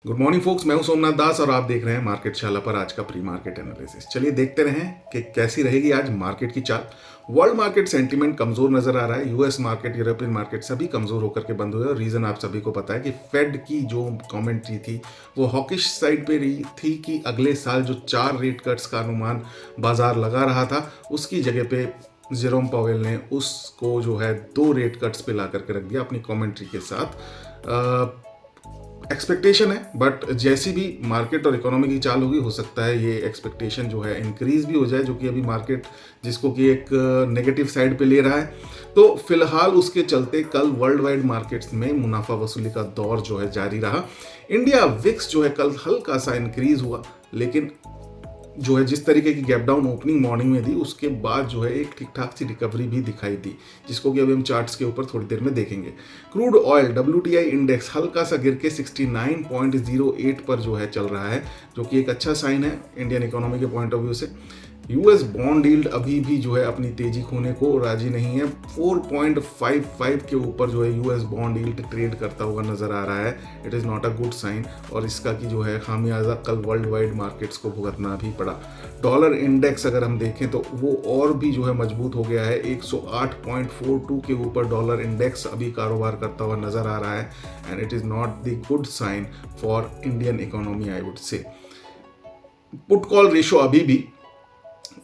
Good morning focus, मैं हूं सोमनाथ दास और आप देख रहे हैं मार्केट शाला पर आज का प्री मार्केट एनालिसिस। चलिए देखते रहें कि कैसी रहेगी आज मार्केट की चाल। वर्ल्ड मार्केट सेंटीमेंट कमजोर नजर आ रहा है। यूएस मार्केट, यूरोपियन मार्केट सभी कमजोर होकर के बंद हुए और रीजन आप सभी को पता है कि फेड की जो कमेंट्री थी वो हॉकिश साइड पे रही थी कि अगले साल जो 4 रेट कट्स का अनुमान बाजार लगा रहा था उसकी जगह पे जेरोम पावेल ने उसको जो है 2 रेट कट्स पे ला करके रख दिया अपनी कमेंट्री के साथ। एक्सपेक्टेशन है, बट जैसी भी मार्केट और इकोनॉमी की चाल होगी हो सकता है ये एक्सपेक्टेशन जो है इंक्रीज भी हो जाए, जो कि अभी मार्केट जिसको कि एक नेगेटिव साइड पे ले रहा है। तो फिलहाल उसके चलते कल वर्ल्ड वाइड मार्केट्स में मुनाफा वसूली का दौर जो है जारी रहा। इंडिया विक्स जो है कल हल्का सा इंक्रीज हुआ, लेकिन जो है जिस तरीके की गैप डाउन ओपनिंग मॉर्निंग में दी उसके बाद जो है एक ठीक ठाक सी रिकवरी भी दिखाई दी, जिसको कि अभी हम चार्ट्स के ऊपर थोड़ी देर में देखेंगे। क्रूड ऑयल WTI इंडेक्स हल्का सा गिर के 69.08 पर जो है चल रहा है, जो कि एक अच्छा साइन है इंडियन इकोनॉमी के पॉइंट ऑफ व्यू से। यूएस बॉन्ड यील्ड अभी भी जो है अपनी तेजी खोने को राजी नहीं है। 4.55 के ऊपर जो है यूएस बॉन्ड यील्ड ट्रेड करता हुआ नजर आ रहा है। It is not a good sign और इसका की जो है खामियाजा कल वर्ल्ड वाइड मार्केट्स को भुगतना भी पड़ा। डॉलर इंडेक्स अगर हम देखें तो वो और भी जो है मजबूत हो गया है। 108.42 के ऊपर डॉलर इंडेक्स अभी कारोबार करता हुआ नजर आ रहा है and it is not the good sign for Indian economy, I would say. Put call ratio अभी भी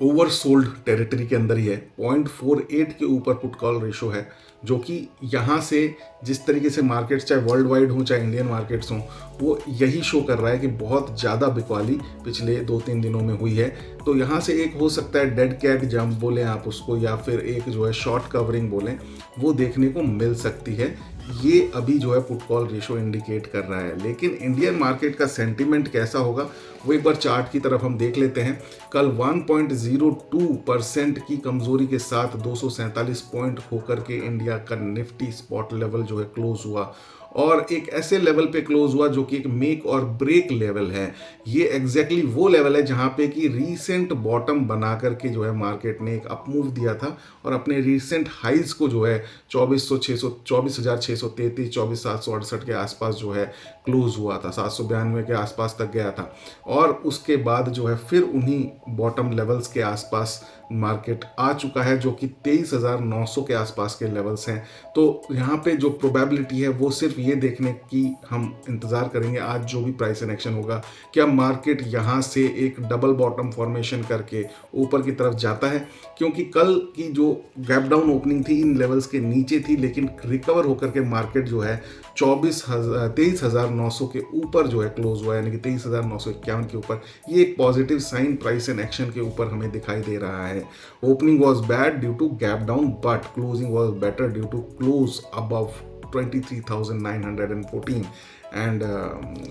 ओवरसोल्ड टेरिटरी के अंदर ही है। 0.48 के ऊपर पुट कॉल रेशो है, जो कि यहाँ से जिस तरीके से मार्केट्स चाहे वर्ल्ड वाइड हों चाहे इंडियन मार्केट्स हों, वो यही शो कर रहा है कि बहुत ज़्यादा बिकवाली पिछले 2-3 दिनों में हुई है। तो यहाँ से एक हो सकता है डेड कैट जंप बोलें आप उसको, या फिर एक जो है शॉर्ट कवरिंग बोलें, वो देखने को मिल सकती है। ये अभी जो है पुट कॉल रेशो इंडिकेट कर रहा है। लेकिन इंडियन मार्केट का सेंटीमेंट कैसा होगा वो एक बार चार्ट की तरफ हम देख लेते हैं। कल 1.02% की कमजोरी के साथ 247 पॉइंट होकर के इंडिया का निफ्टी स्पॉट लेवल जो है क्लोज हुआ और एक ऐसे लेवल पे क्लोज हुआ जो कि एक मेक और ब्रेक लेवल है। ये एग्जैक्टली वो लेवल है जहां पे कि रीसेंट बॉटम बना करके जो है मार्केट ने एक अपमूव दिया था और अपने रीसेंट हाइज को जो है 24,633 24,768 के आसपास जो है क्लोज हुआ था, 792 के आसपास तक गया था और उसके बाद जो है फिर उन्हीं बॉटम लेवल्स के आसपास मार्केट आ चुका है, जो कि 23,900 के आसपास के लेवल्स हैं। तो यहाँ पे जो प्रोबेबिलिटी है वो सिर्फ ये देखने की हम इंतज़ार करेंगे आज जो भी प्राइस एन एक्शन होगा, क्या मार्केट यहाँ से एक डबल बॉटम फॉर्मेशन करके ऊपर की तरफ जाता है। क्योंकि कल की जो गैप डाउन ओपनिंग थी इन लेवल्स के नीचे थी, लेकिन रिकवर होकर के मार्केट जो है 23,900 के ऊपर जो है क्लोज हुआ है, यानी कि 23,951 के ऊपर। ये एक positive sign price and action के ऊपर हमें दिखाई दे रहा है। Opening was bad due to gap down but closing was better due to close above 23,914 and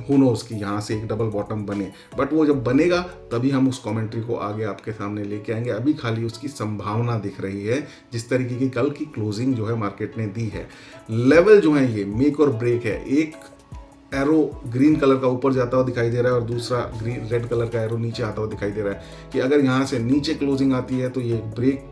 who knows कि यहाँ से एक डबल बॉटम बने, बट वो जब बनेगा तभी हम उस कमेंट्री को आगे आपके सामने लेके आएंगे। अभी खाली उसकी संभावना दिख रही है जिस तरीके की कल की क्लोजिंग जो है मार्केट ने दी है। लेवल जो है ये मेक और ब्रेक है। एक एरो ग्रीन कलर का ऊपर जाता हुआ दिखाई दे रहा है और दूसरा ग्रीन रेड कलर का एरो नीचे आता हुआ दिखाई दे रहा है कि अगर यहाँ से नीचे क्लोजिंग आती है तो ये ब्रेक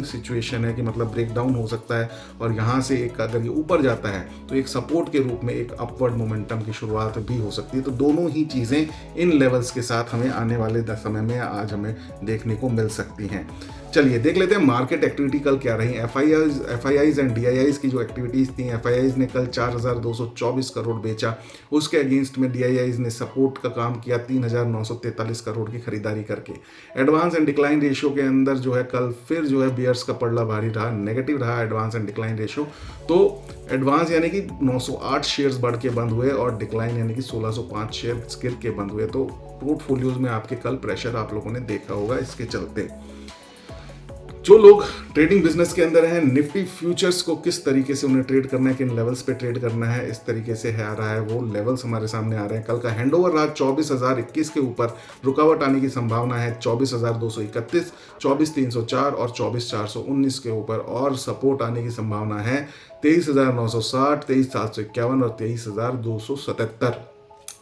सिचुएशन है कि मतलब ब्रेक डाउन हो सकता है, और यहाँ से एक अगर ये ऊपर जाता है तो एक सपोर्ट के रूप में एक अपवर्ड मोमेंटम की शुरुआत भी हो सकती है। तो दोनों ही चीज़ें इन लेवल्स के साथ हमें आने वाले समय में आज हमें देखने को मिल सकती हैं। चलिए देख लेते हैं मार्केट एक्टिविटी कल क्या रही। एफआईआईज एंड डीआईआईज की जो एक्टिविटीज़ थी, एफआईआईज ने कल 4,224 करोड़ बेचा, उसके अगेंस्ट में डीआईआईज ने सपोर्ट का काम किया 3,943 करोड़ की खरीदारी करके। एडवांस एंड डिक्लाइन रेशियो के अंदर जो है कल फिर जो है बियर्स का पलड़ा भारी रहा, नेगेटिव रहा एडवांस एंड डिक्लाइन रेशियो। तो एडवांस यानी कि 908 शेयर्स बढ़ के बंद हुए और डिक्लाइन यानी कि 1,605 शेयर्स गिर के बंद हुए। तो पोर्टफोलियोज में आपके कल प्रेशर आप लोगों ने देखा होगा। इसके चलते जो लोग ट्रेडिंग बिजनेस के अंदर हैं, निफ्टी फ्यूचर्स को किस तरीके से उन्हें ट्रेड करना है, किन लेवल्स पे ट्रेड करना है, इस तरीके से है आ रहा है वो लेवल्स हमारे सामने आ रहे हैं। कल का हैंडओवर रहा 24,021 के ऊपर, रुकावट आने की संभावना है 24,231, 24,304 और 24,419 के ऊपर, और सपोर्ट आने की संभावना है 23,960, 23,751 और 23,277।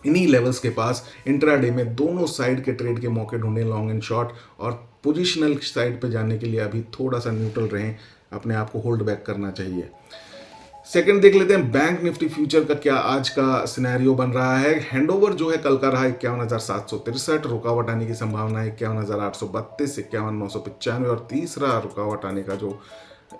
इन्हीं लेवल्स के पास इंट्राडे में दोनों साइड के ट्रेड के मौके ढूंढें, लॉन्ग एंड शॉर्ट, और पोजीशनल साइड पे जाने के लिए अभी थोड़ा सा न्यूट्रल रहें, अपने आप को होल्ड बैक करना चाहिए। सेकंड देख लेते हैं बैंक निफ्टी फ्यूचर का क्या आज का सिनेरियो बन रहा है। हैंडओवर जो है कल का रहा 51,763, रुकावट आने की संभावना है 51,832, 51,995 और तीसरा रुकावट आने का जो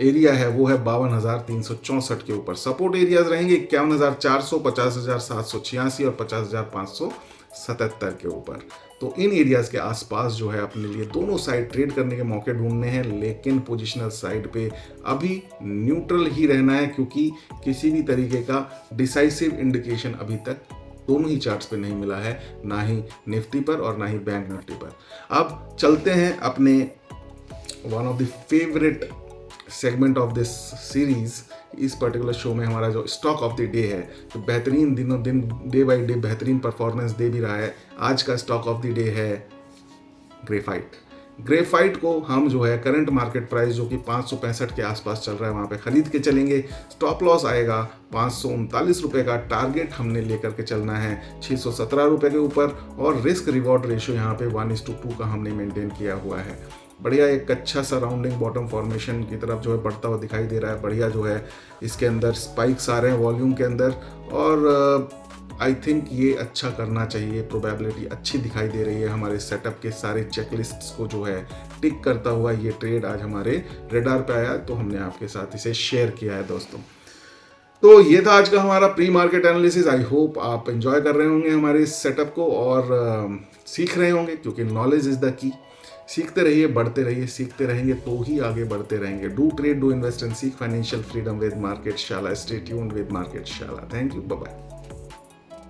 एरिया है वो है 52,364 के ऊपर। सपोर्ट एरियाज रहेंगे 51,400, 50,786 और 50,577 के ऊपर। तो इन एरियाज के आसपास जो है अपने लिए दोनों साइड ट्रेड करने के मौके ढूंढने हैं, लेकिन पोजिशनल साइड पे अभी न्यूट्रल ही रहना है, क्योंकि किसी भी तरीके का डिसाइसिव इंडिकेशन अभी तक दोनों ही चार्ट्स पे नहीं मिला है, ना ही निफ्टी पर और ना ही बैंक निफ्टी पर। अब चलते हैं अपने one of the favourite segment of this series. इस पर्टिकुलर शो में हमारा जो स्टॉक ऑफ द डे है, तो बेहतरीन दिनों दिन डे बाय डे बेहतरीन परफॉर्मेंस दे भी रहा है। आज का स्टॉक ऑफ द डे है ग्रेफाइट। ग्रेफाइट को हम जो है करंट मार्केट प्राइस जो कि 565 के आसपास चल रहा है वहाँ पे खरीद के चलेंगे। स्टॉप लॉस आएगा 539 रुपये का, टारगेट हमने लेकर के चलना है 617 रुपये के ऊपर, और रिस्क रिवॉर्ड रेशियो यहाँ पे 1:2 का हमने मेंटेन किया हुआ है। बढ़िया एक अच्छा सा राउंडिंग बॉटम फॉर्मेशन की तरफ जो है बढ़ता हुआ दिखाई दे रहा है। बढ़िया जो है इसके अंदर स्पाइक्स आ रहे हैं वॉल्यूम के अंदर, और आई थिंक ये अच्छा करना चाहिए। प्रोबेबिलिटी अच्छी दिखाई दे रही है। हमारे सेटअप के सारे चेकलिस्ट्स को जो है टिक करता हुआ ये ट्रेड आज हमारे रेडार पे आया, तो हमने आपके साथ इसे शेयर किया है दोस्तों। तो ये था आज का हमारा pre market analysis. I hope आप एंजॉय कर रहे होंगे हमारे इस सेटअप को और सीख रहे होंगे, क्योंकि नॉलेज इज द की। सीखते रहिए, बढ़ते रहिए, सीखते रहेंगे तो ही आगे बढ़ते रहेंगे। Do trade, do invest and seek financial freedom with market Shala. Stay tuned with market Shala. Thank you, bye bye.